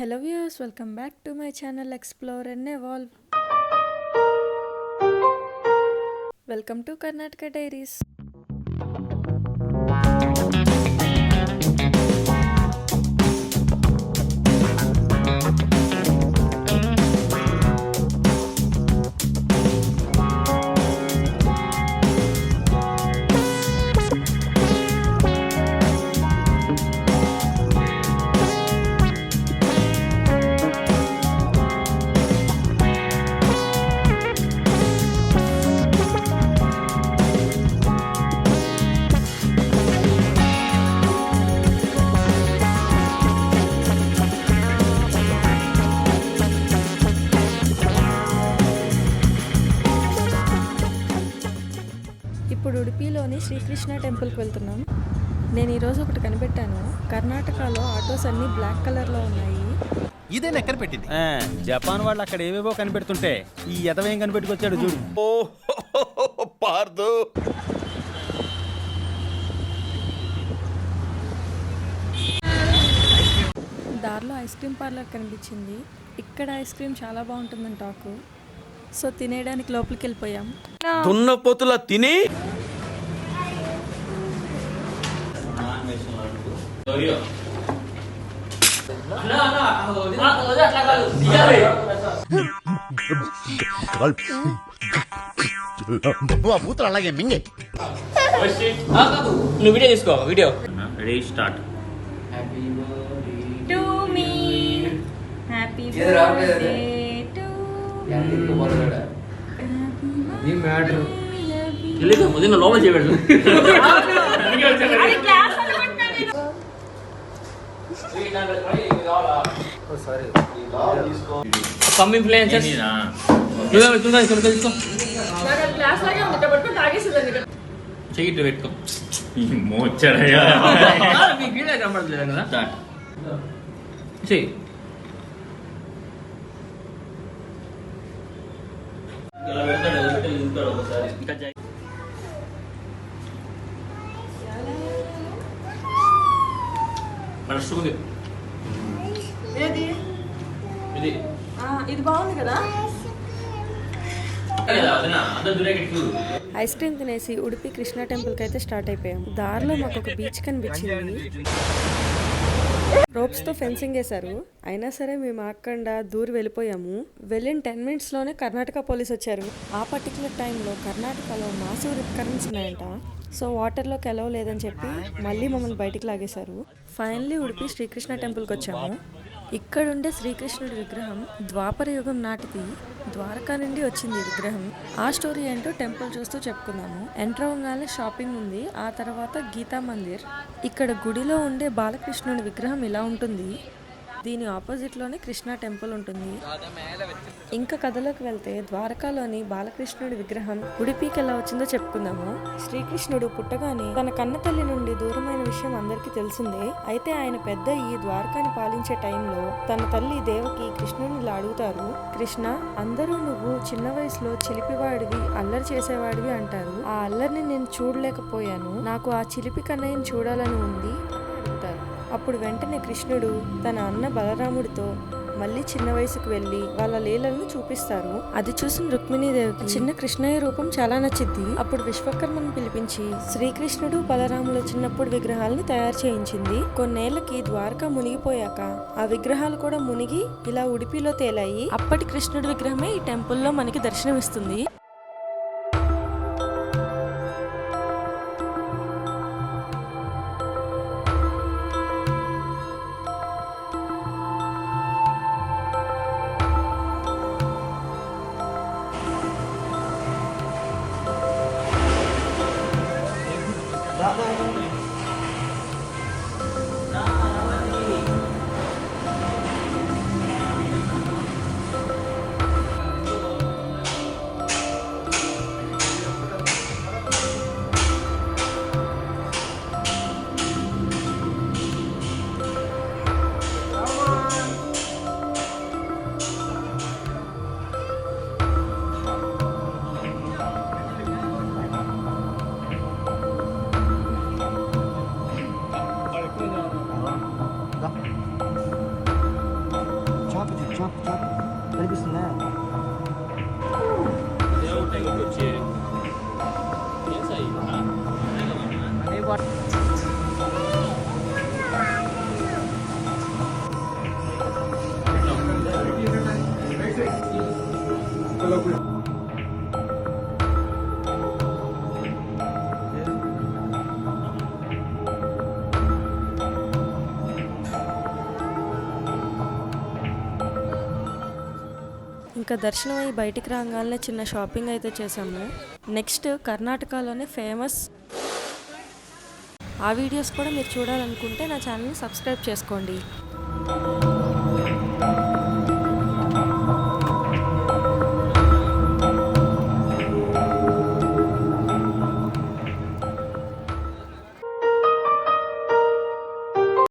Hello viewers, welcome back to my channel Explore and Evolve. Welcome to Karnataka Diaries. ఇప్పుడు ఉడిపిలోని శ్రీకృష్ణ టెంపుల్కి వెళ్తున్నాం. నేను ఈరోజు ఒకటి కనిపెట్టాను. కర్ణాటకలో ఆటోస్ అన్ని బ్లాక్ కలర్లో ఉన్నాయి. ఇదే ఎక్కడ పెట్టింది? జపాన్ వాళ్ళు అక్కడ ఏవేవో కనిపెడుతుంటే ఈ ఎదవేం కనిపెట్టుకొచ్చాడు చూడు. పార్దు దారిలో ఐస్ క్రీమ్ పార్లర్ కనిపించింది. ఇక్కడ ఐస్ క్రీమ్ చాలా బాగుంటుందని టాకు. సో తినేయడానికి లోపలికి వెళ్ళిపోయాం. దున్నపోతులా తిని బూతులు అలాగే మింగే. నువ్వు వీడియో తీసుకో. Video ready start. To me happy birthday to ఉదయం లోపల చేయబెడదు. సమ్ ఇన్ఫ్లుయెన్సర్స్ చెయ్యి పెట్టుకో. మీకు వీడియో కనపడలేదు కదా. చెయ్యి. ఇది బాగుంది కదా. ఐస్ క్రీమ్ తినేసి ఉడిపి కృష్ణ టెంపుల్కి అయితే స్టార్ట్ అయిపోయాం. దారిలో మాకు ఒక బీచ్ కనిపించింది. రోప్స్ తో ఫెన్సింగ్ వేశారు. అయినా సరే మేము ఆకుండా దూరి వెళ్ళిపోయాము. వెళ్ళిన 10 minutesలోనే కర్ణాటక పోలీస్ వచ్చారు. ఆ పర్టికులర్ టైంలో కర్ణాటకలో మాసివ్ రిప్ కరెంట్స్ ఉన్నాయంట. సో వాటర్లోకి ఎలవ్ లేదని చెప్పి మళ్ళీ మమ్మల్ని బయటికి లాగేశారు. ఫైనల్లీ ఉడిపి శ్రీకృష్ణ టెంపుల్కి వచ్చాము. ఇక్కడుండే శ్రీకృష్ణుడి విగ్రహం ద్వాపర యుగం నాటిది. ద్వారకా నుండి వచ్చింది ఈ విగ్రహం. ఆ స్టోరీ ఏంటో టెంపుల్ చూస్తూ చెప్పుకుందాము. ఎంటర్ అవ్వగానే షాపింగ్ ఉంది. ఆ తర్వాత గీతా మందిర్. ఇక్కడ గుడిలో ఉండే బాలకృష్ణుడి విగ్రహం ఇలా ఉంటుంది. దీని ఆపోజిట్లోనే కృష్ణ టెంపుల్ ఉంటుంది. ఇంకా కథలోకి వెళ్తే ద్వారకాలోని బాలకృష్ణుడి విగ్రహం ఉడిపికి ఎలా వచ్చిందో చెప్పుకుందాము. శ్రీకృష్ణుడు పుట్టగానే తన కన్న తల్లి నుండి దూరమైన విషయం అందరికీ తెలిసిందే. అయితే ఆయన పెద్ద ఈ ద్వారకాని పాలించే టైంలో తన తల్లి దేవకి కృష్ణుని ఇలా అడుగుతారు. కృష్ణ, అందరూ నువ్వు చిన్న వయసులో చిలిపివాడివి, అల్లరి చేసేవాడివి అంటారు. ఆ అల్లరిని నేను చూడలేకపోయాను. నాకు ఆ చిలిపి కన్నయ్యని చూడాలని ఉంది అడుగుతారు. అప్పుడు వెంటనే కృష్ణుడు తన అన్న బలరాముడితో మళ్ళీ చిన్న వయసుకు వెళ్లి వాళ్ళ లీలలను చూపిస్తారు. అది చూసిన రుక్మిణీదేవికి చిన్న కృష్ణయ్య రూపం చాలా నచ్చింది. అప్పుడు విశ్వకర్మను పిలిపించి శ్రీకృష్ణుడు బలరాముల చిన్నప్పుడు విగ్రహాలని తయారు చేయించింది. కొన్నేళ్లకి ద్వారకా మునిగిపోయాక ఆ విగ్రహాలు కూడా మునిగి ఇలా ఉడిపిలో తేలాయి. అప్పటి కృష్ణుడి విగ్రహమే ఈ టెంపుల్లో మనకి దర్శనమిస్తుంది. కనిపిస్తుందా? ఇంకా దర్శనం అయ్యి బయటికి రాగానే చిన్న షాపింగ్ అయితే చేసాము. నెక్స్ట్ కర్ణాటకలోనే ఫేమస్ ఆ వీడియోస్ కూడా మీరు చూడాలనుకుంటే నా ఛానల్ని సబ్స్క్రైబ్ చేసుకోండి.